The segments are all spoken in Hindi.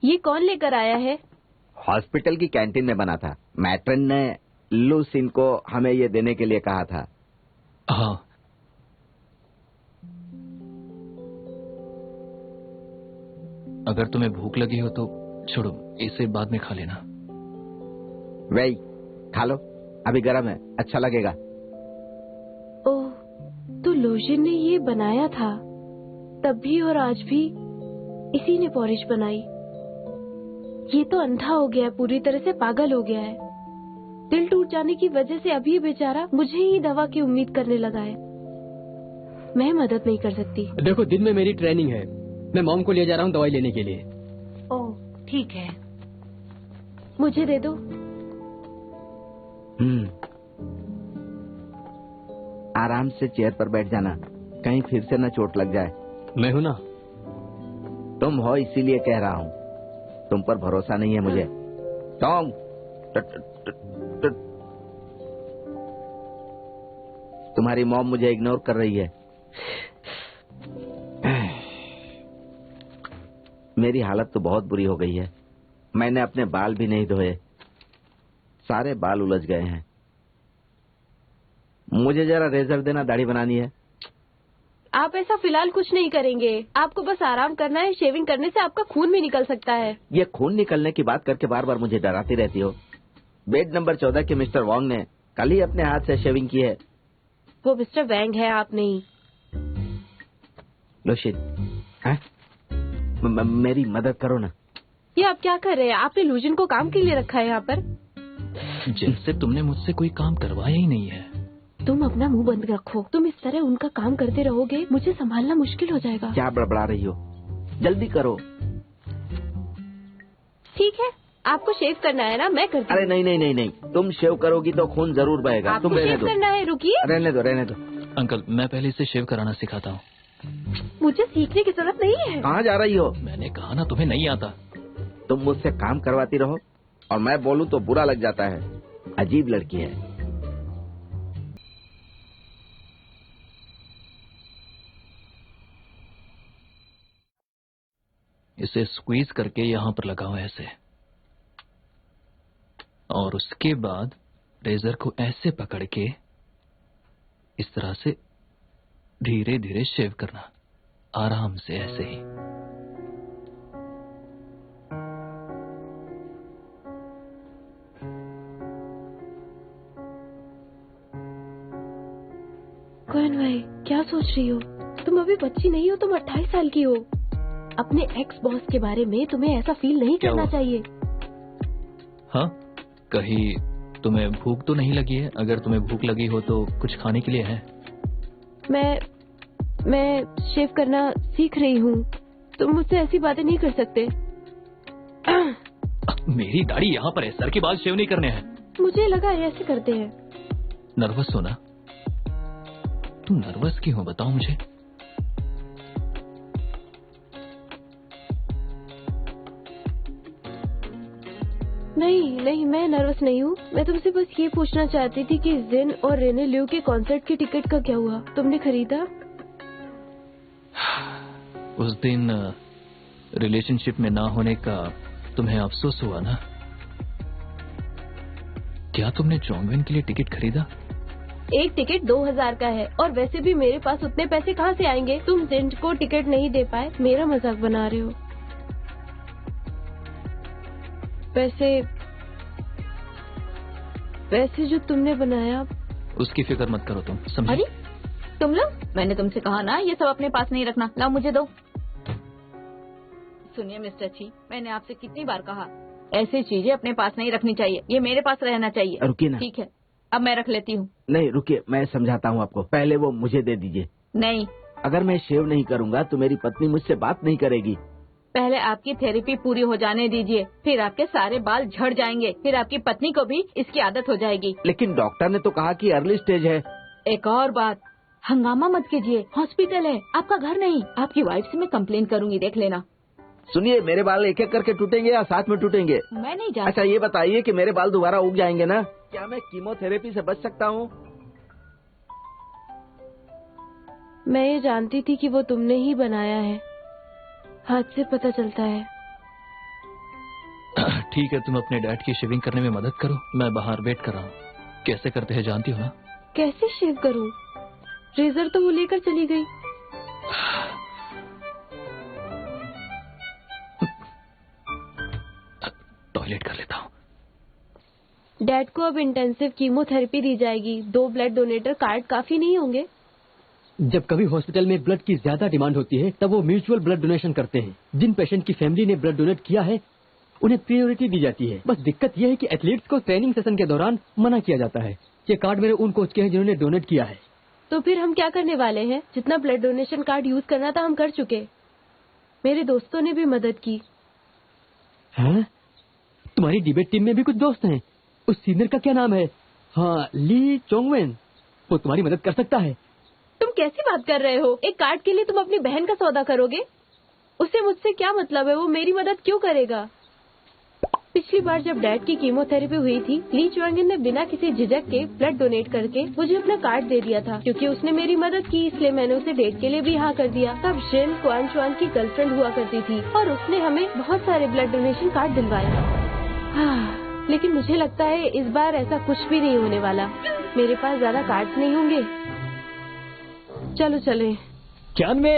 ये कौन लेकर आया है? हॉस्पिटल की कैंटीन में बना था। मैट्रन ने लूसिन को हमें ये देने के लिए कहा था। हाँ। अगर तुम्हें भूख लगी हो तो छोड़ो, इसे बाद में खा लेना। वही खा लो, अभी गर्म है, अच्छा लगेगा। ओह, तो लोशिन ने ये बनाया था, तब भी और आज भी इसी ने पॉरिश बनाई। ये तो अंधा हो गया है, पूरी तरह से पागल हो गया है। दिल टूट जाने की वजह से अभी बेचारा मुझे ही दवा की उम्मीद करने लगा है। मैं मदद नहीं कर सकती। देखो, दिन में मेरी ट्रेनिंग है, मैं मॉम को ले जा रहा हूँ दवाई लेने के लिए। ओह ठीक है, मुझे दे दो। आराम से चेयर पर बैठ जाना, कहीं फिर से न चोट लग जाए। मैं हूं ना। तुम हो इसीलिए कह रहा हूँ, तुम पर भरोसा नहीं है मुझे। टॉम, तुम्हारी मॉम मुझे इग्नोर कर रही है। मेरी हालत तो बहुत बुरी हो गई है। मैंने अपने बाल भी नहीं धोए, सारे बाल उलझ गए हैं। मुझे जरा रेजर देना, दाढ़ी बनानी है। आप ऐसा फिलहाल कुछ नहीं करेंगे, आपको बस आराम करना है। शेविंग करने से आपका खून भी निकल सकता है। ये खून निकलने की बात करके बार बार मुझे डराती रहती हो। बेड नंबर 14 के मिस्टर वांग ने कल ही अपने हाथ से शेविंग की है। वो मिस्टर वैंग है, आप नहीं। लोशिन, मेरी मदद करो ना। ये आप क्या कर रहे हैं? आपने लूजिन को काम के लिए रखा है यहाँ पर? जैसे तुमने मुझसे कोई काम करवाया ही नहीं है। तुम अपना मुंह बंद रखो। तुम इस तरह उनका काम करते रहोगे, मुझे संभालना मुश्किल हो जाएगा। क्या बड़बड़ा रही हो, जल्दी करो। ठीक है, आपको शेव करना है ना, मैं करती हूँ। अरे नहीं नहीं नहीं नहीं, तुम शेव करोगी तो खून जरूर बहेगा। तुम रहने दो। करना है, रुकिए। रहने दो रहने दो। अंकल, मैं पहले इसे शेव कराना सिखाता हूँ। मुझे सीखने की जरूरत नहीं है। कहाँ जा रही हो? मैंने कहा ना तुम्हें नहीं आता। तुम मुझसे काम करवाती रहो और मैं बोलूँ तो बुरा लग जाता है। अजीब लड़की है। इसे स्क्वीज करके यहाँ पर लगाओ ऐसे, और उसके बाद रेजर को ऐसे पकड़ के इस तरह से धीरे धीरे शेव करना, आराम से ऐसे ही। कौन भाई, क्या सोच रही हो? तुम अभी बच्ची नहीं हो, तुम 28 साल की हो। अपने एक्स बॉस के बारे में तुम्हें ऐसा फील नहीं करना चाहिए। हाँ, कहीं तुम्हें भूख तो नहीं लगी है? अगर तुम्हें भूख लगी हो तो कुछ खाने के लिए है? मैं शेव करना सीख रही हूँ, तुम मुझसे ऐसी बातें नहीं कर सकते। मेरी दाढ़ी यहाँ पर है, सर के बाल शेव नहीं करने हैं। मुझे लगा ऐसे करते हैं। नर्वस हो ना? तुम नर्वस क्यों हो, बताओ मुझे। नहीं, मैं नर्वस नहीं हूँ। मैं तुमसे बस ये पूछना चाहती थी कि जिन और रेने ल्यू के कॉन्सर्ट की टिकट का क्या हुआ? तुमने खरीदा? उस दिन रिलेशनशिप में ना होने का तुम्हें अफसोस हुआ ना? क्या तुमने जोंगविन के लिए टिकट खरीदा? एक टिकट 2000 का है, और वैसे भी मेरे पास उतने पैसे कहाँ से आएंगे? तुम जिन को टिकट नहीं दे पाए, मेरा मजाक बना रहे हो। वैसे जो तुमने बनाया, उसकी फिक्र मत करो तुम, समझे? अरे तुम लोग, मैंने तुमसे कहा ना ये सब अपने पास नहीं रखना। लाओ मुझे दो। सुनिए मिस्टर ची, मैंने आपसे कितनी बार कहा, ऐसी चीजें अपने पास नहीं रखनी चाहिए, ये मेरे पास रहना चाहिए। रुकिए ना। ठीक है, अब मैं रख लेती हूँ। नहीं रुकिए, मैं समझाता हूँ आपको। पहले वो मुझे दे दीजिए। नहीं, अगर मैं शेव नहीं करूँगा तो मेरी पत्नी मुझसे बात नहीं करेगी। पहले आपकी थेरेपी पूरी हो जाने दीजिए, फिर आपके सारे बाल झड़ जाएंगे, फिर आपकी पत्नी को भी इसकी आदत हो जाएगी। लेकिन डॉक्टर ने तो कहा कि अर्ली स्टेज है। एक और बात, हंगामा मत कीजिए, हॉस्पिटल है, आपका घर नहीं। आपकी वाइफ से मैं कंप्लेन करूंगी, देख लेना। सुनिए, मेरे बाल एक एक करके टूटेंगे या साथ में टूटेंगे? मैं नहीं जानती। अच्छा ये बताइए कि मेरे बाल दोबारा उग जाएंगे ना? क्या मैं कीमोथेरेपी से बच सकता हूँ? मैं ये जानती थी कि वो तुमने ही बनाया है, हाथ से पता चलता है। ठीक है, तुम अपने डैड की शेविंग करने में मदद करो, मैं बाहर वेट कर रहा हूँ। कैसे करते हैं जानती हो ना? कैसे शेव करूं? रेजर तो वो लेकर चली गई। टॉयलेट कर लेता हूँ। डैड को अब इंटेंसिव कीमोथेरेपी दी जाएगी। 2 ब्लड डोनेटर कार्ड काफी नहीं होंगे। जब कभी हॉस्पिटल में ब्लड की ज्यादा डिमांड होती है तब वो म्यूचुअल ब्लड डोनेशन करते हैं। जिन पेशेंट की फैमिली ने ब्लड डोनेट किया है उन्हें प्रायोरिटी दी जाती है। बस दिक्कत यह है कि एथलीट्स को ट्रेनिंग सेशन के दौरान मना किया जाता है। ये कार्ड मेरे उन कोच के हैं जिन्होंने डोनेट किया है। तो फिर हम क्या करने वाले हैं? जितना ब्लड डोनेशन कार्ड यूज करना था हम कर चुके। मेरे दोस्तों ने भी मदद की। हाँ? तुम्हारी डिबेट टीम में भी कुछ दोस्त हैं। उस सीनियर का क्या नाम है? हाँ, ली चोंगवेन। वो तुम्हारी मदद कर सकता है। तुम कैसी बात कर रहे हो? एक कार्ड के लिए तुम अपनी बहन का सौदा करोगे? उससे मुझसे क्या मतलब है? वो मेरी मदद क्यों करेगा? पिछली बार जब डैड की कीमोथेरेपी हुई थी, ली चुआंगिन ने बिना किसी झिझक के ब्लड डोनेट करके मुझे अपना कार्ड दे दिया था। क्योंकि उसने मेरी मदद की इसलिए मैंने उसे डेट के लिए भी हाँ कर दिया। तब जिन क्वान चुआन की गर्लफ्रेंड हुआ करती थी और उसने हमें बहुत सारे ब्लड डोनेशन कार्ड दिलवाए। हाँ, लेकिन मुझे लगता है इस बार ऐसा कुछ भी नहीं होने वाला। मेरे पास ज्यादा कार्ड्स नहीं होंगे। चलो चले। जानवे,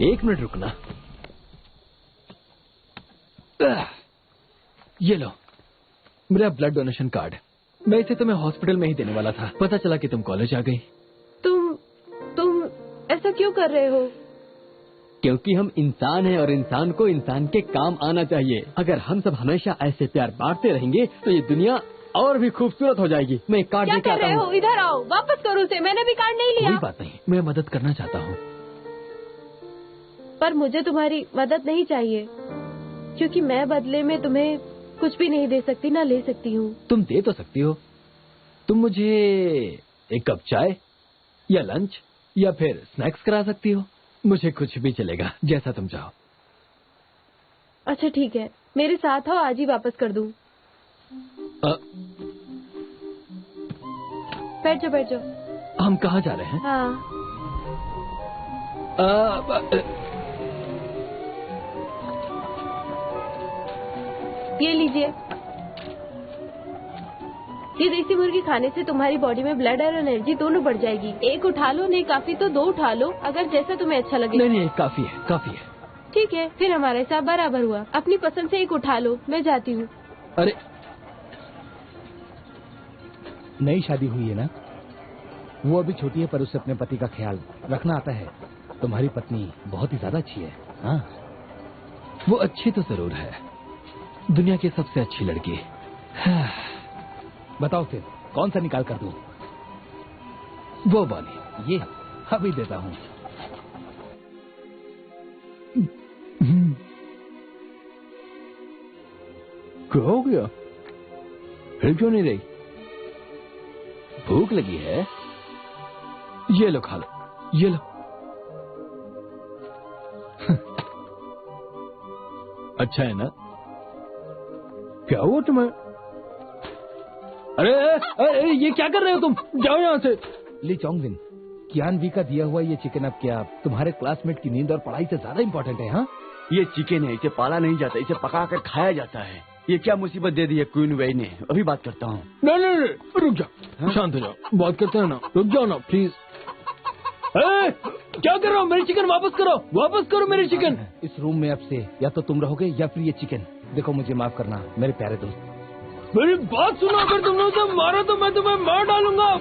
एक मिनट रुकना। ये लो मेरा ब्लड डोनेशन कार्ड। मैं इसे तुम्हें हॉस्पिटल में ही देने वाला था। पता चला कि तुम कॉलेज आ गई। तुम ऐसा क्यों कर रहे हो? क्योंकि हम इंसान हैं और इंसान को इंसान के काम आना चाहिए। अगर हम सब हमेशा ऐसे प्यार बांटते रहेंगे तो ये दुनिया और भी खूबसूरत हो जाएगी। मैं एक कार्ड क्या लेके कर आता रहे हूँ। हो? इधर आओ, वापस करो उसे। मैंने भी कार्ड नहीं लिया। कोई बात नहीं, मैं मदद करना चाहता हूँ। पर मुझे तुम्हारी मदद नहीं चाहिए क्योंकि मैं बदले में तुम्हें कुछ भी नहीं दे सकती, ना ले सकती हूँ। तुम दे तो सकती हो। तुम मुझे एक कप चाय या लंच या फिर स्नैक्स करा सकती हो। मुझे कुछ भी चलेगा, जैसा तुम चाहो। अच्छा ठीक है, मेरे साथ आओ, आज ही वापस कर दूँ। बैठ जाओ बैठ जाओ। हम कहाँ जा रहे हैं? हाँ, ये लीजिए। ये देसी मुर्गी खाने से तुम्हारी बॉडी में ब्लड और एनर्जी दोनों बढ़ जाएगी। एक उठा लो, नहीं काफी तो 2 उठा लो, अगर जैसा तुम्हें अच्छा लगे। नहीं, काफी है, काफी है। ठीक है, फिर हमारा हिसाब बराबर हुआ। अपनी पसंद से एक उठा लो, मैं जाती हूँ। अरे नई शादी हुई है ना? वो अभी छोटी है पर उसे अपने पति का ख्याल रखना आता है। तुम्हारी पत्नी बहुत ही ज्यादा अच्छी है। हाँ, वो अच्छी तो जरूर है, दुनिया की सबसे अच्छी लड़की। बताओ फिर कौन सा निकाल कर दूं? वो वाली। ये अभी देता हूँ। क्या हो गया? फिर क्यों नहीं रही? भूख लगी है? ये लो खा लो, ये लो। अच्छा है ना? क्या हुआ तुम्हें? अरे ये क्या कर रहे हो तुम? जाओ यहाँ से। ली चोंगविन, कियान वी का दिया हुआ ये चिकन अब क्या तुम्हारे क्लासमेट की नींद और पढ़ाई से ज्यादा इम्पोर्टेंट है? हाँ, ये चिकन है, इसे पाला नहीं जाता, इसे पका कर खाया जाता है। ये क्या मुसीबत दे दी है क्वीन वेई ने? अभी बात करता हूँ। नहीं, रुक जाओ। शांत हो जाओ, बात करते हैं ना। रुक जाओ ना प्लीज। क्या कर रहे हो? मेरी चिकन वापस करो, वापस करो मेरी चिकन। इस रूम में अब से या तो तुम रहोगे या फिर ये चिकन। देखो मुझे माफ करना मेरे प्यारे दोस्त। मेरी बात सुनो, अगर तुमने उसे मारा तो मैं तुम्हें मार डालूंगा।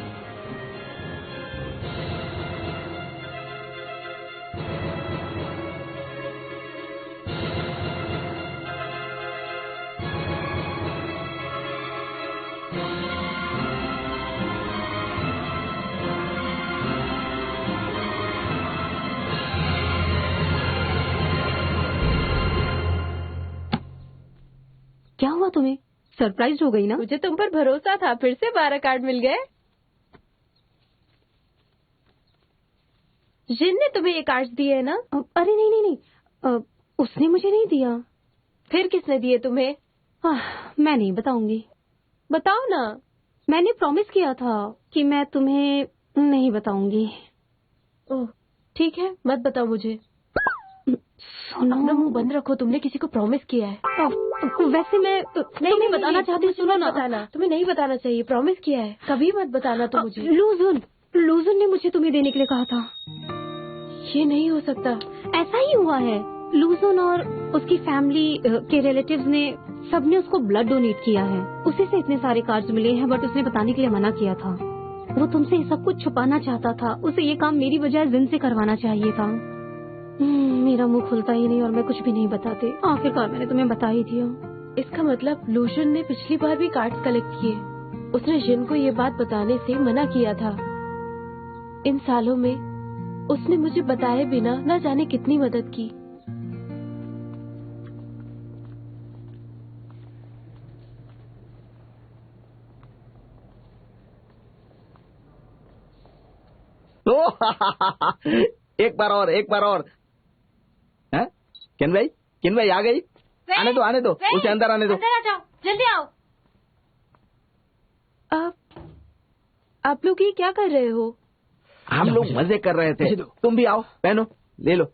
क्या हुआ तुम्हें? सरप्राइज हो गई ना? मुझे तुम पर भरोसा था, फिर से 12 कार्ड मिल गए। जिन ने तुम्हें ये कार्ड दिए है ना? अरे नहीं, उसने मुझे नहीं दिया। फिर किसने दिए तुम्हें? मैं नहीं बताऊंगी। बताओ ना। मैंने प्रॉमिस किया था कि मैं तुम्हें नहीं बताऊंगी। ओह ठीक है, मत बताओ मुझे। अपना मुंह बंद रखो, तुमने किसी को प्रॉमिस किया है। वैसे मैं नहीं बताना चाहती। सुनो ना, बताना तुम्हें नहीं बताना चाहिए, प्रॉमिस किया है, कभी मत बताना तो मुझे। लूजन ने मुझे तुम्हें देने के लिए कहा था। ये नहीं हो सकता। ऐसा ही हुआ है। लूजन और उसकी फैमिली के रिलेटिव्स ने सबने उसको ब्लड डोनेट किया है। उसी से इतने सारे कार्ड्स मिले हैं, बट उसने बताने के लिए मना किया था। वो तुमसे ये सब कुछ छुपाना चाहता था। उसे ये काम मेरी बजाय जिन से करवाना चाहिए था। मेरा मुंह खुलता ही नहीं और मैं कुछ भी नहीं बताती। आखिरकार मैंने तुम्हें बता ही दिया। इसका मतलब लूजन ने पिछली बार भी कार्ड्स कलेक्ट किए। उसने जिन को ये बात बताने से मना किया था। इन सालों में उसने मुझे बताए बिना न जाने कितनी मदद की। एक बार और हैं? किन भाई आ गई? आने दो उसे अंदर आने दो। अंदर आ जाओ, जल्दी आओ। आप लोग ये क्या कर रहे हो? हम लोग मजे कर रहे थे। तुम भी आओ, पहनो, ले लो।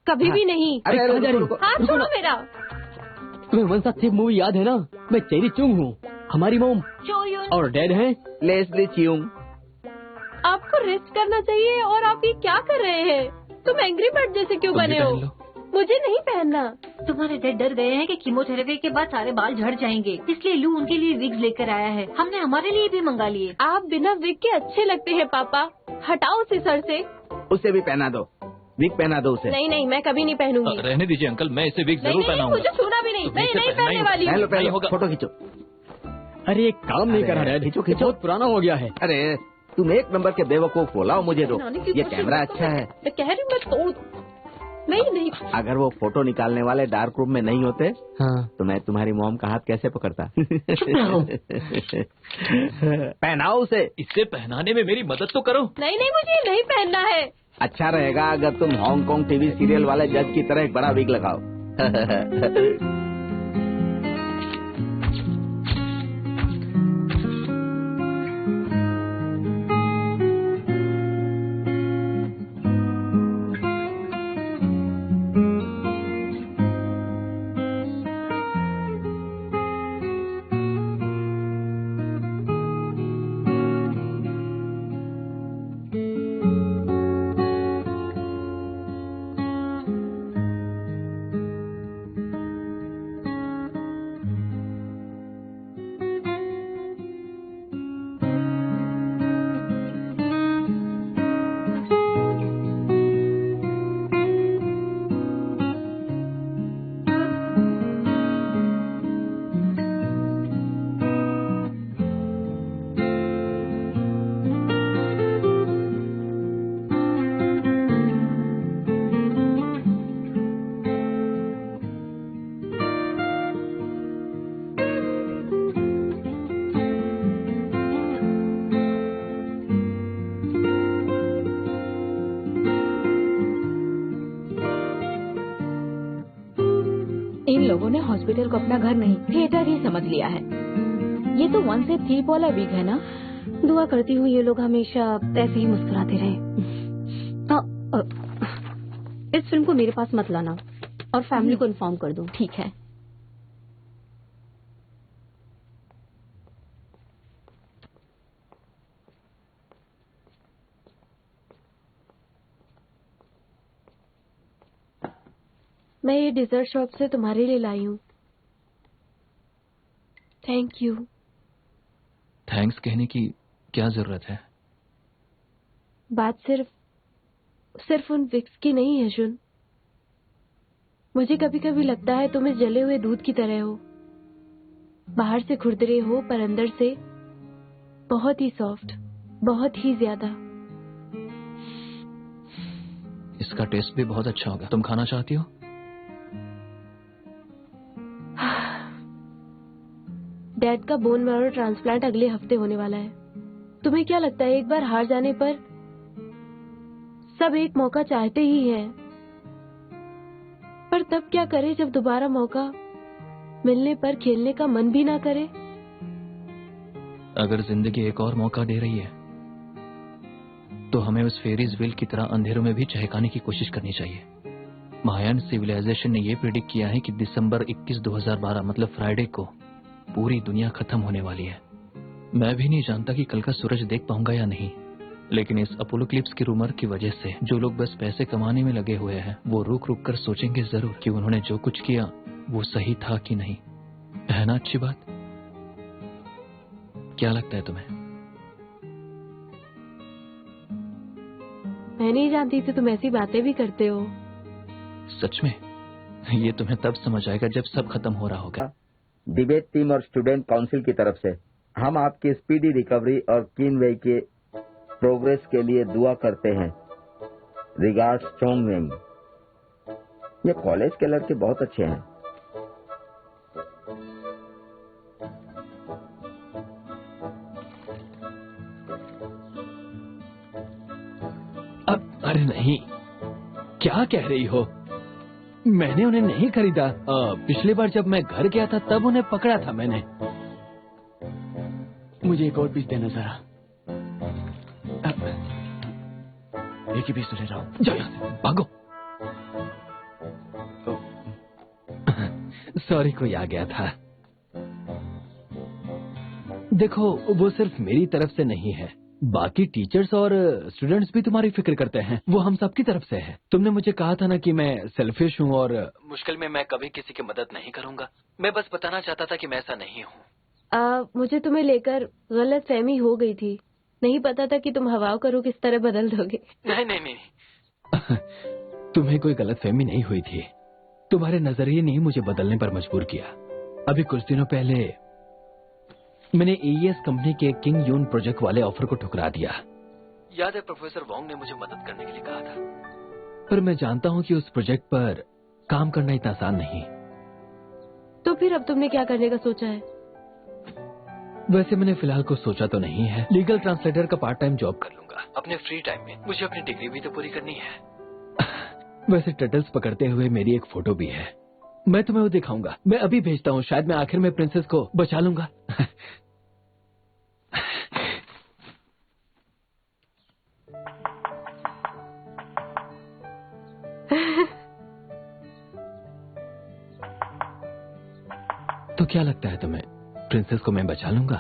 कभी भी नहीं। अरे रुको। हाथ छोड़ो मेरा। तुम्हें वन सा थिप मूवी याद है ना? मैं चेरी चुंग हूँ, हमारी मोम और डैड हैं लेस्ली चियोंग। आपको रेस्ट करना चाहिए और आप ये क्या कर रहे हैं? तुम एंग्री बर्ड जैसे क्यों बने हो? मुझे नहीं पहनना। तुम्हारे डैड डर गए हैं कि कीमोथेरेपी के बाद सारे बाल झड़ जाएंगे, इसलिए लू उनके लिए विग्स लेकर आया है। हमने हमारे लिए भी मंगा लिए। आप बिना विग के अच्छे लगते हैं पापा। हटाओ उसे सर से। उसे भी पहना दो, विग पहना दो उसे। नहीं, मैं कभी नहीं पहनूंगी। रहने दीजिए अंकल, मैं इसे विग जरूर पहनाऊंगा। मुझे छूना भी नहीं। मैं नहीं पहनने वाली हूँ। पहन लो, फोटो खींचो। अरे एक काम नहीं कर रहा है, खींचो, बहुत पुराना हो गया है। अरे तुम एक नंबर के बेवकूफ हो, लाओ मुझे दो। ये कैमरा अच्छा है। मैं कह रही हूँ मैं तोड़। नहीं। अगर वो फोटो निकालने वाले डार्क रूम में नहीं होते तो मैं तुम्हारी मॉम का हाथ कैसे पकड़ता? पहनाओ उसे। इसे पहनाने में मेरी मदद तो करो। नहीं, मुझे नहीं पहनना है। अच्छा रहेगा अगर तुम हांगकांग टीवी सीरियल वाले जज की तरह एक बड़ा विग लगाओ। इन लोगों ने हॉस्पिटल को अपना घर नहीं थिएटर ही समझ लिया है। ये तो 1 से 3 वाला वीक है ना? दुआ करती हूँ ये लोग हमेशा ऐसे ही मुस्कुराते रहे। इस फिल्म को मेरे पास मत लाना और फैमिली को इन्फॉर्म कर दो। ठीक है। मैं ये डिजर्ट शॉप से तुम्हारे लिए लाई हूँ। Thank you. थैंक्स कहने की क्या जरूरत है? बात सिर्फ उन विक्स की नहीं है जुन। मुझे कभी कभी लगता है तुम इस जले हुए दूध की तरह हो। बाहर से खुरदरे हो पर अंदर से बहुत ही सॉफ्ट, बहुत ही ज्यादा। इसका टेस्ट भी बहुत अच्छा होगा। तुम खाना चाहती हो? डैड का बोन मैरो ट्रांसप्लांट अगले हफ्ते होने वाला है। तुम्हें क्या लगता है एक बार हार जाने पर सब एक मौका चाहते ही हैं, पर तब क्या करे जब दोबारा मौका मिलने पर खेलने का मन भी ना करे? अगर जिंदगी एक और मौका दे रही है तो हमें उस फेरीज व्हील की तरह अंधेरों में भी चहकाने की कोशिश करनी चाहिए। मायान सिविलाइजेशन ने यह प्रेडिक्ट किया है कि दिसंबर 21, 2012 मतलब फ्राइडे को पूरी दुनिया खत्म होने वाली है। मैं भी नहीं जानता कि कल का सूरज देख पाऊंगा या नहीं, लेकिन इस अपोलोक्लिप्स की रूमर की वजह से जो लोग बस पैसे कमाने में लगे हुए हैं वो रुक रुक कर सोचेंगे जरूर कि उन्होंने जो कुछ किया वो सही था कि नहीं। है ना अच्छी बात? क्या लगता है तुम्हें? मैं नहीं जानती थी तुम ऐसी बातें भी करते हो। सच में? ये तुम्हें तब समझ आएगा जब सब खत्म हो रहा होगा। डिबेट टीम और स्टूडेंट काउंसिल की तरफ से हम आपकी स्पीडी रिकवरी और किनवे के प्रोग्रेस के लिए दुआ करते हैं। रिगार्ड्स, चोंगवेंग। ये कॉलेज के लड़के बहुत अच्छे हैं। अरे नहीं, क्या कह रही हो? मैंने उन्हें नहीं खरीदा। पिछली बार जब मैं घर गया था तब उन्हें पकड़ा था मैंने। मुझे एक और पीस देना जरा। एक ही पीस तो ले रहा हूँ। जाओ यहाँ से, भागो। सॉरी, कोई आ गया था। देखो, वो सिर्फ मेरी तरफ से नहीं है, बाकी टीचर्स और स्टूडेंट्स भी तुम्हारी फिक्र करते हैं। वो हम सबकी तरफ से है। तुमने मुझे कहा था ना कि मैं सेल्फिश हूँ और मुश्किल में मैं कभी किसी की मदद नहीं करूंगा। मैं बस बताना चाहता था कि मैं ऐसा नहीं हूँ। मुझे तुम्हें लेकर गलत फहमी हो गई थी। नहीं पता था कि तुम हवाओं का रुख किस तरह बदल दोगे। नहीं। तुम्हें कोई गलत फहमी नहीं हुई थी। तुम्हारे नजरिए ने ही मुझे बदलने पर मजबूर किया। अभी कुछ दिनों पहले मैंने एईएस कंपनी के किंग यून प्रोजेक्ट वाले ऑफर को ठुकरा दिया। याद है, प्रोफेसर वोंग ने मुझे मदद करने के लिए कहा था, पर मैं जानता हूँ कि उस प्रोजेक्ट पर काम करना इतना आसान नहीं। तो फिर अब तुमने क्या करने का सोचा है? वैसे मैंने फिलहाल कुछ सोचा तो नहीं है। लीगल ट्रांसलेटर का पार्ट टाइम जॉब कर लूंगा अपने फ्री टाइम में। मुझे अपनी डिग्री भी तो पूरी करनी है। वैसे टर्टल्स पकड़ते हुए मेरी एक फोटो भी है, मैं तुम्हें वो दिखाऊंगा। मैं अभी भेजता हूँ, शायद मैं आखिर में प्रिंसेस को बचा लूंगा। तो क्या लगता है तुम्हें, प्रिंसेस को मैं बचा लूंगा?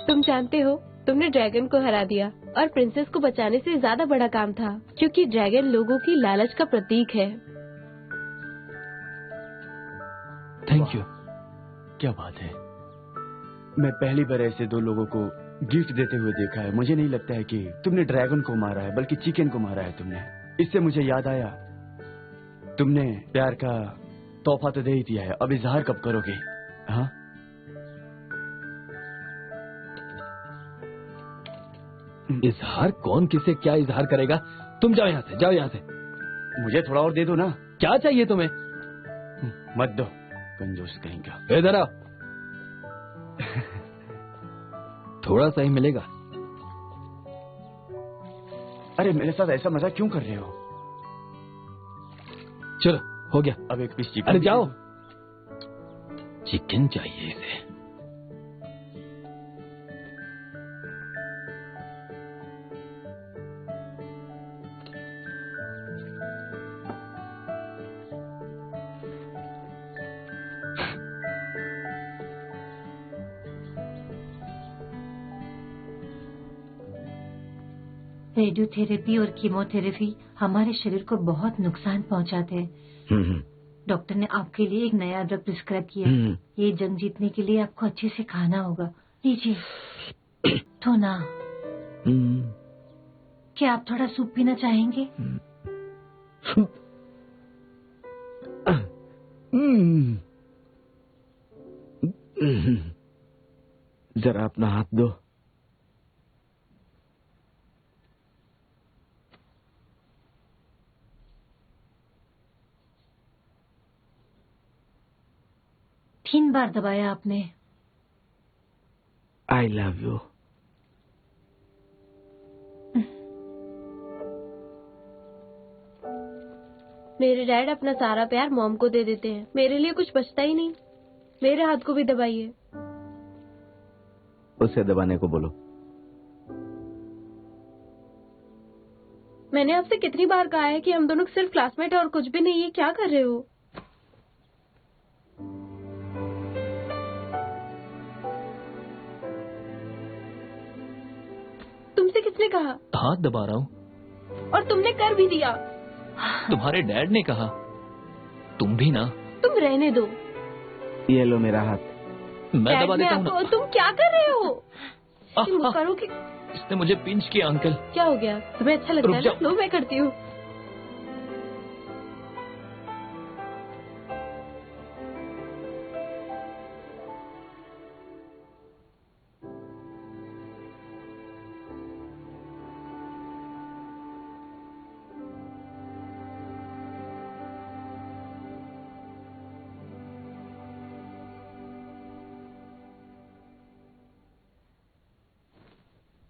तुम जानते हो, तुमने ड्रैगन को हरा दिया और प्रिंसेस को बचाने से ज्यादा बड़ा काम था, क्योंकि ड्रैगन लोगों की लालच का प्रतीक है। Thank you. क्या बात है, मैं पहली बार ऐसे दो लोगों को गिफ्ट देते हुए देखा है। मुझे नहीं लगता है कि तुमने ड्रैगन को मारा है, बल्कि चिकन को मारा है तुमने। इससे मुझे याद आया, तुमने प्यार का तोहफा तो दे ही दिया है, अब इजहार कब करोगे? हाँ, इजहार? कौन किसे क्या इजहार करेगा? तुम जाओ यहाँ से, जाओ यहाँ से। मुझे थोड़ा और दे दो ना। क्या चाहिए तुम्हें? मत दो, कंजूस कहेंगे। इधर आओ। थोड़ा सा ही मिलेगा। अरे मेरे साथ ऐसा मजाक क्यों कर रहे हो? चलो, हो गया। अब एक पीस चिकन। अरे जाओ। चिकन चाहिए इसे। रेडियोथेरेपी और कीमोथेरेपी हमारे शरीर को बहुत नुकसान पहुंचाते हैं। डॉक्टर ने आपके लिए एक नया ड्रग प्रिस्क्राइब किया। ये जंग जीतने के लिए आपको अच्छे से खाना होगा। लीजिए। तो ना, क्या आप थोड़ा सूप पीना चाहेंगे? जरा अपना हाथ दो। तीन बार दबाया आपने। I love you. मेरे डैड अपना सारा प्यार मॉम को दे देते हैं, मेरे लिए कुछ बचता ही नहीं। मेरे हाथ को भी दबाइए। उसे दबाने को बोलो। मैंने आपसे कितनी बार कहा है कि हम दोनों सिर्फ क्लासमेट हैं और कुछ भी नहीं है। क्या कर रहे हो? तुमसे किसने कहा? हाथ दबा रहा हूँ। और तुमने कर भी दिया। तुम्हारे डैड ने कहा। तुम भी ना। तुम रहने दो। ये लो मेरा हाथ। मैं दबा देता हूँ ना। तुम क्या कर रहे हो? करो कि इसने मुझे पिंच किया अंकल। क्या हो गया? तुम्हें अच्छा लगता है ना? लो मैं करती हूँ।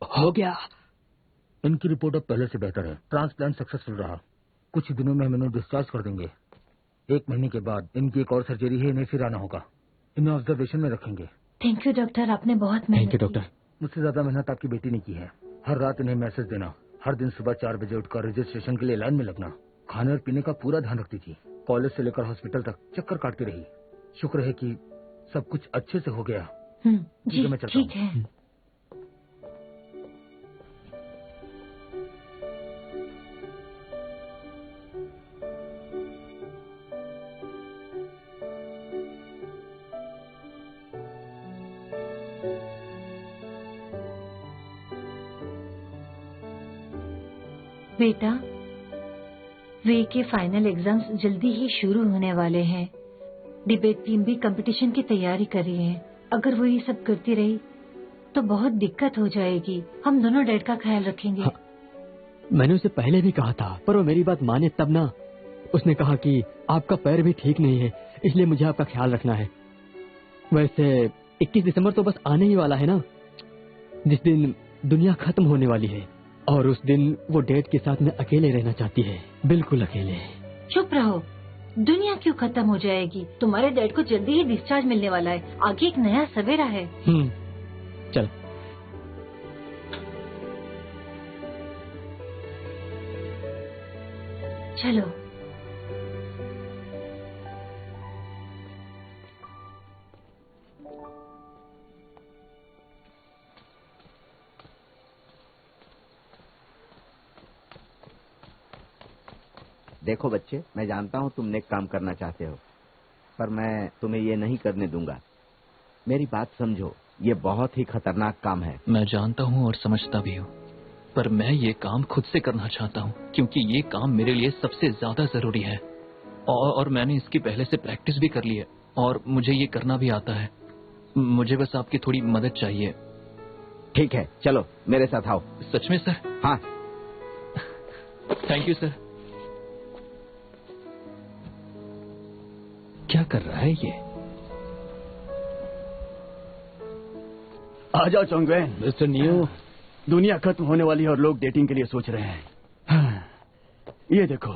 हो गया। इनकी रिपोर्ट अब पहले से बेहतर है। ट्रांसप्लांट सक्सेसफुल रहा। कुछ ही दिनों में हम इन्हें डिस्चार्ज कर देंगे। 1 महीने के बाद इनकी एक और सर्जरी है। इन्हें फिर आना होगा। इन्हें ऑब्जर्वेशन में रखेंगे। थैंक यू डॉक्टर, आपने बहुत मेहनत की। Thank you doctor. मुझसे ज्यादा मेहनत आपकी बेटी ने की है। हर रात इन्हें मैसेज देना, हर दिन सुबह 4 बजे उठकर रजिस्ट्रेशन के लिए लाइन में लगना, खाने और पीने का पूरा ध्यान रखती थी। कॉलेज से लेकर हॉस्पिटल तक चक्कर काटती रही। शुक्र है कि सब कुछ अच्छे से हो गया। जी मैं चलता हूँ। ठीक है। बेटा, वे के फाइनल एग्जाम्स जल्दी ही शुरू होने वाले हैं। डिबेट टीम भी कंपटीशन की तैयारी कर रही है। अगर वो ये सब करती रही तो बहुत दिक्कत हो जाएगी। हम दोनों डैड का ख्याल रखेंगे। हाँ, मैंने उसे पहले भी कहा था, पर वो मेरी बात माने तब ना। उसने कहा कि आपका पैर भी ठीक नहीं है, इसलिए मुझे आपका ख्याल रखना है। वैसे 21 दिसंबर तो बस आने ही वाला है ना, जिस दिन दुनिया खत्म होने वाली है। और उस दिन वो डैड के साथ में अकेले रहना चाहती है, बिल्कुल अकेले। चुप रहो। दुनिया क्यों खत्म हो जाएगी? तुम्हारे डैड को जल्दी ही डिस्चार्ज मिलने वाला है। आगे एक नया सवेरा है। चल। चलो। देखो बच्चे, मैं जानता हूँ तुम नेक काम करना चाहते हो, पर मैं तुम्हें ये नहीं करने दूंगा। मेरी बात समझो, ये बहुत ही खतरनाक काम है। मैं जानता हूँ और समझता भी हूँ, पर मैं ये काम खुद से करना चाहता हूँ, क्योंकि ये काम मेरे लिए सबसे ज्यादा जरूरी है। और मैंने इसकी पहले से प्रैक्टिस भी कर ली है और मुझे ये करना भी आता है। मुझे बस आपकी थोड़ी मदद चाहिए। ठीक है, चलो मेरे साथ आओ। सच में सर? हाँ। Thank you sir. क्या कर रहा है ये? आ जाओ चोंगवेन। मिस्टर नियो, दुनिया खत्म होने वाली है और लोग डेटिंग के लिए सोच रहे हैं। ये देखो,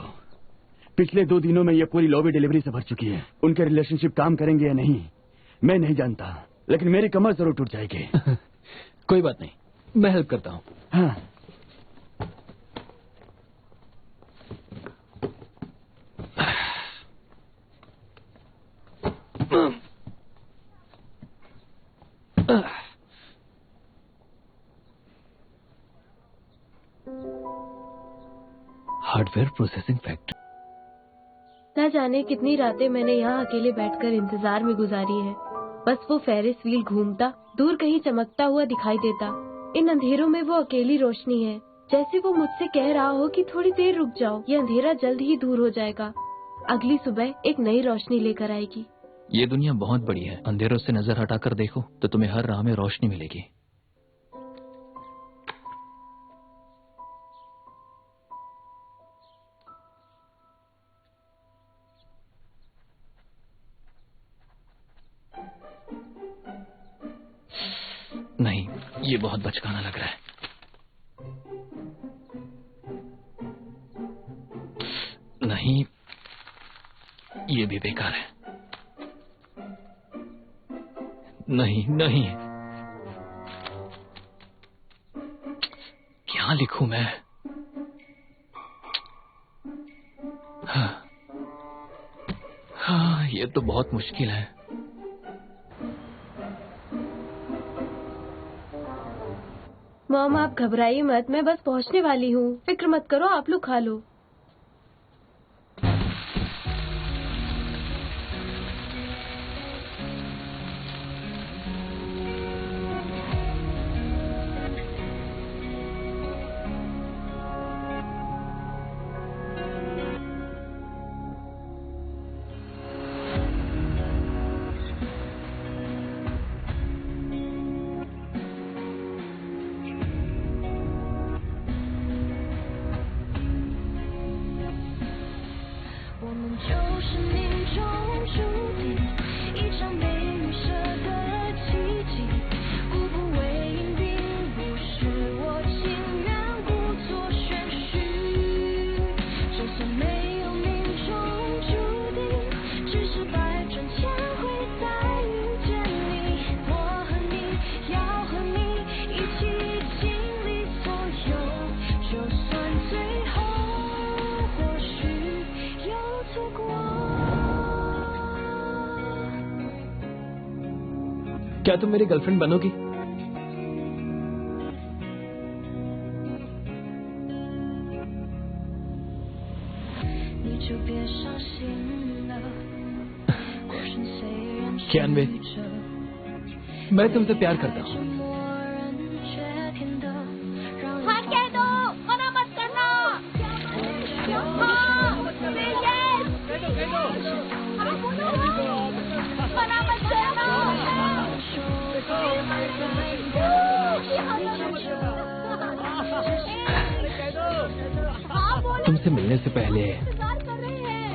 पिछले 2 दिनों में ये पूरी लॉबी डिलीवरी से भर चुकी है। उनके रिलेशनशिप काम करेंगे या नहीं मैं नहीं जानता, लेकिन मेरी कमर जरूर टूट जाएगी। कोई बात नहीं, मैं हेल्प करता हूँ। हाँ। Hardware processing factory. न जाने कितनी रातें मैंने यहाँ अकेले बैठकर इंतजार में गुजारी है। बस वो फेरिस व्हील घूमता, दूर कहीं चमकता हुआ दिखाई देता। इन अंधेरों में वो अकेली रोशनी है, जैसे वो मुझसे कह रहा हो कि थोड़ी देर रुक जाओ, ये अंधेरा जल्द ही दूर हो जाएगा। अगली सुबह एक नई रोशनी लेकर आएगी। ये दुनिया बहुत बड़ी है। अंधेरों से नजर हटाकर देखो तो तुम्हें हर राह में रोशनी मिलेगी। नहीं, ये बहुत बचकाना लग रहा है। नहीं, ये भी बेकार है। नहीं नहीं, क्या लिखूं मैं? हाँ, ये तो बहुत मुश्किल है। मॉम, आप घबराइए मत, मैं बस पहुंचने वाली हूँ। फिक्र मत करो, आप लोग खा लो। क्या तुम मेरी गर्लफ्रेंड बनोगी? कियानवे, मैं तुमसे प्यार करता हूँ। हाँ, कह दो, मना मत करना। हाँ, मना मत करना। तुमसे मिलने से पहले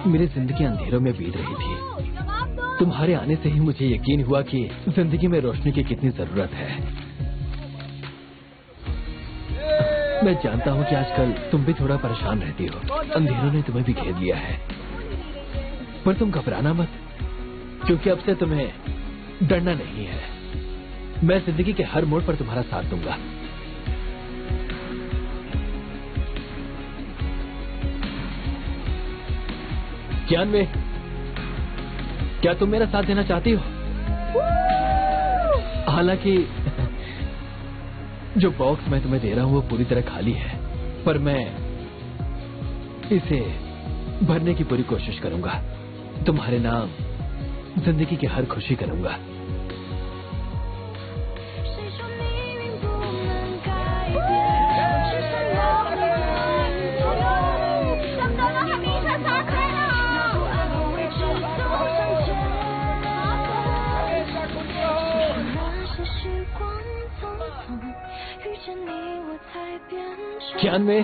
मेरी जिंदगी अंधेरों में बीत रही थी। तुम्हारे आने से ही मुझे यकीन हुआ कि जिंदगी में रोशनी की कितनी जरूरत है। मैं जानता हूँ कि आजकल तुम भी थोड़ा परेशान रहती हो, अंधेरों ने तुम्हें भी घेर लिया है, पर तुम घबराना मत, क्योंकि अब से तुम्हें डरना नहीं है। मैं जिंदगी के हर मोड़ पर तुम्हारा साथ दूंगा। कियानवे, क्या तुम मेरा साथ देना चाहती हो? हालांकि जो बॉक्स मैं तुम्हें दे रहा हूं वो पूरी तरह खाली है, पर मैं इसे भरने की पूरी कोशिश करूंगा। तुम्हारे नाम जिंदगी की हर खुशी करूंगा। कियानवे,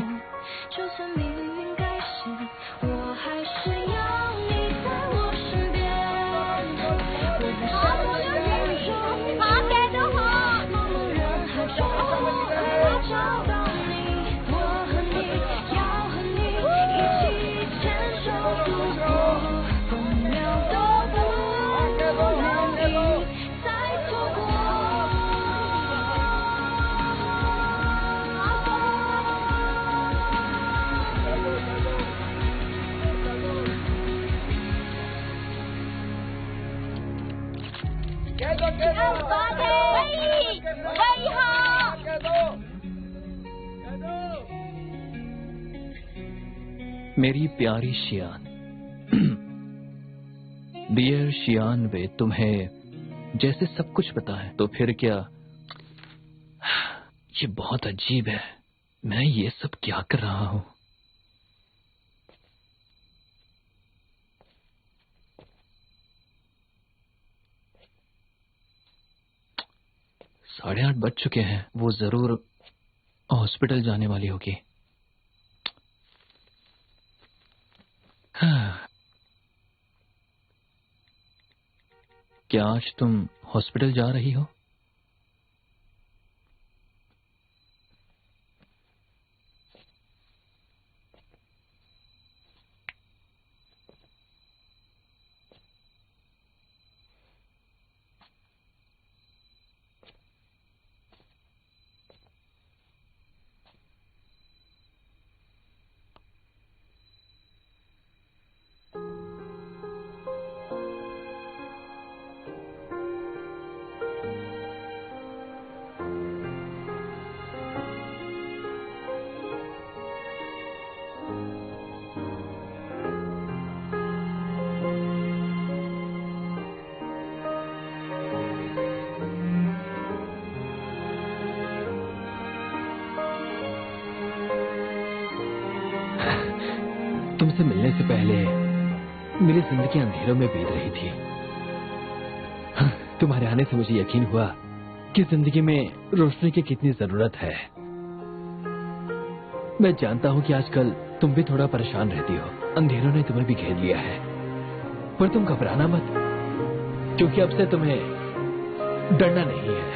मेरी प्यारी शियान, डियर शियान वे, तुम्हें जैसे सब कुछ पता है, तो फिर क्या? ये बहुत अजीब है, मैं ये सब क्या कर रहा हूं? साढ़े 8 बज चुके हैं, वो जरूर हॉस्पिटल जाने वाली होगी। हाँ। क्या आज तुम हॉस्पिटल जा रही हो? तुमसे मिलने से पहले मेरी जिंदगी अंधेरों में बीत रही थी। तुम्हारे आने से मुझे यकीन हुआ कि जिंदगी में रोशनी की कितनी जरूरत है। मैं जानता हूं कि आजकल तुम भी थोड़ा परेशान रहती हो, अंधेरों ने तुम्हें भी घेर लिया है, पर तुम घबराना मत, क्योंकि अब से तुम्हें डरना नहीं है।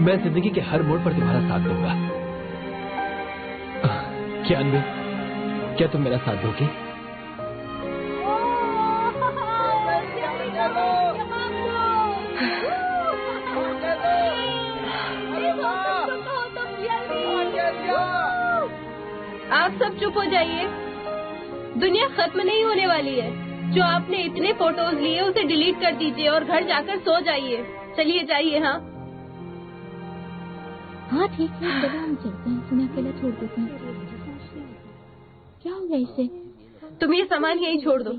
मैं जिंदगी के हर मोड़ पर तुम्हारा साथ दूंगा। क्या अनबे, क्या तुम मेरा साथ दोगे? आप सब चुप हो जाइए। दुनिया खत्म नहीं होने वाली है। जो आपने इतने फोटोज लिए उसे डिलीट कर दीजिए और घर जाकर सो जाइए। चलिए जाइए। हाँ हाँ ठीक है, चलो हम चलते हैं। तुम्हें अकेला छोड़ देते हैं। क्या हो गया इसे? तुम ये सामान यहीं छोड़ दो।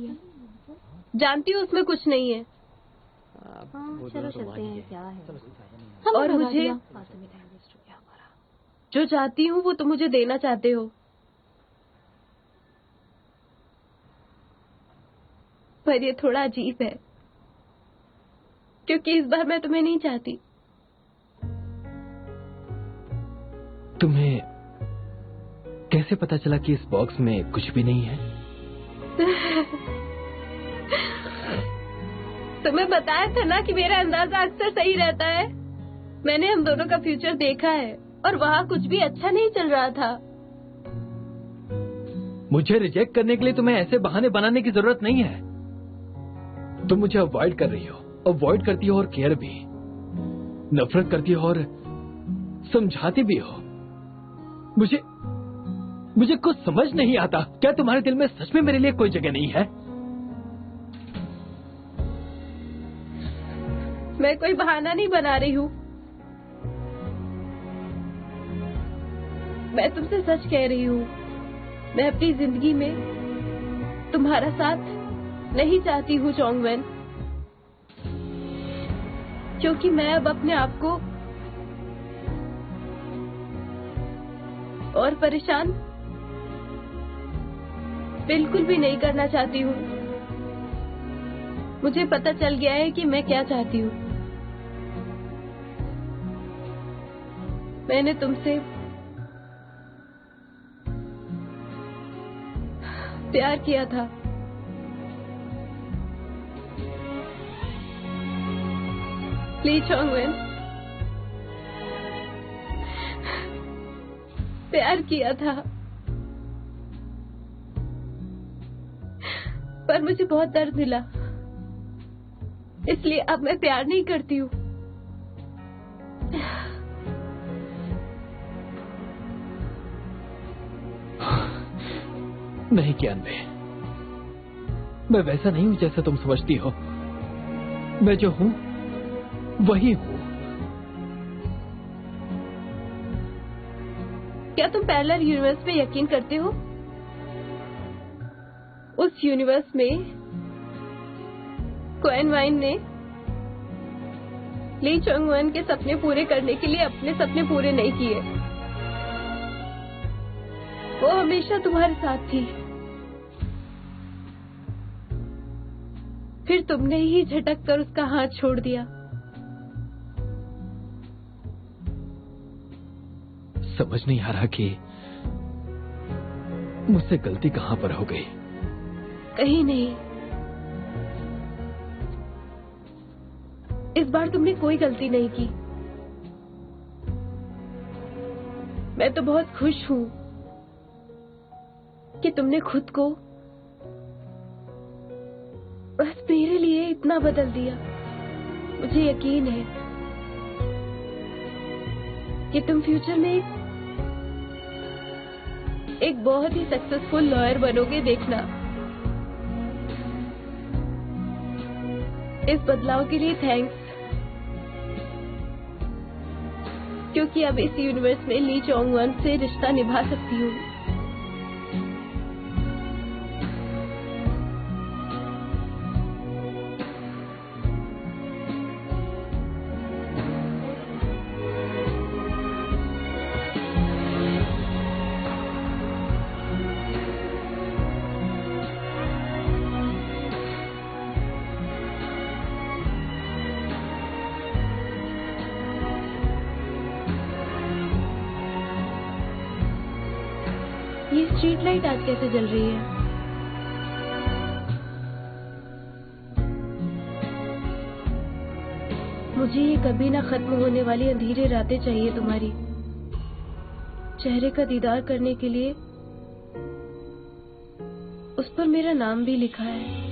जानती हूँ उसमें कुछ नहीं है। चलो चलते हैं, क्या है। और मुझे जो चाहती हूँ वो तुम मुझे देना चाहते हो, पर ये थोड़ा अजीब है क्योंकि इस बार मैं तुम्हें नहीं चाहती। तुम्हें कैसे पता चला कि इस बॉक्स में कुछ भी नहीं है? तुम्हें बताया था ना कि मेरा अंदाजा अक्सर सही रहता है। मैंने हम दोनों का फ्यूचर देखा है और वहाँ कुछ भी अच्छा नहीं चल रहा था। मुझे रिजेक्ट करने के लिए तुम्हें ऐसे बहाने बनाने की जरूरत नहीं है। तुम मुझे अवॉइड कर रही हो, अवॉइड करती हो और केयर भी, नफरत करती हो और समझाती भी हो। मुझे कुछ समझ नहीं आता। क्या तुम्हारे दिल में सच में मेरे लिए कोई जगह नहीं है? मैं कोई बहाना नहीं बना रही हूँ। मैं तुमसे सच कह रही हूँ। मैं अपनी जिंदगी में तुम्हारा साथ नहीं चाहती हूँ चोंगवेन, क्योंकि मैं अब अपने आप को और परेशान बिल्कुल भी नहीं करना चाहती हूँ। मुझे पता चल गया है कि मैं क्या चाहती हूँ। मैंने तुमसे प्यार किया था, ली चोंगवेन, प्यार किया था, पर मुझे बहुत दर्द मिला, इसलिए अब मैं प्यार नहीं करती हूँ। नहीं कियानबे, मैं वैसा नहीं हूं जैसा तुम समझती हो। मैं जो हूं वही हूं। क्या तुम पैरेलल यूनिवर्स पे यकीन करते हो? उस यूनिवर्स में क्वेन वाइन ने ली चोंगवेन के सपने पूरे करने के लिए अपने सपने पूरे नहीं किए। वो हमेशा तुम्हारे साथ थी, फिर तुमने ही झटक कर उसका हाथ छोड़ दिया। समझ नहीं आ रहा कि मुझसे गलती कहां पर हो गई। कहीं नहीं। इस बार तुमने कोई गलती नहीं की। मैं तो बहुत खुश हूं कि तुमने खुद को बस मेरे लिए इतना बदल दिया। मुझे यकीन है कि तुम फ्यूचर में एक बहुत ही सक्सेसफुल लॉयर बनोगे, देखना। इस बदलाव के लिए थैंक्स, क्योंकि अब इस यूनिवर्स में ली चोंगवेन से रिश्ता निभा सकती हूँ। ये स्ट्रीट लाइट आज कैसे जल रही है? मुझे ये कभी ना खत्म होने वाली अंधेरी रातें चाहिए तुम्हारी। चेहरे का दीदार करने के लिए उस पर मेरा नाम भी लिखा है।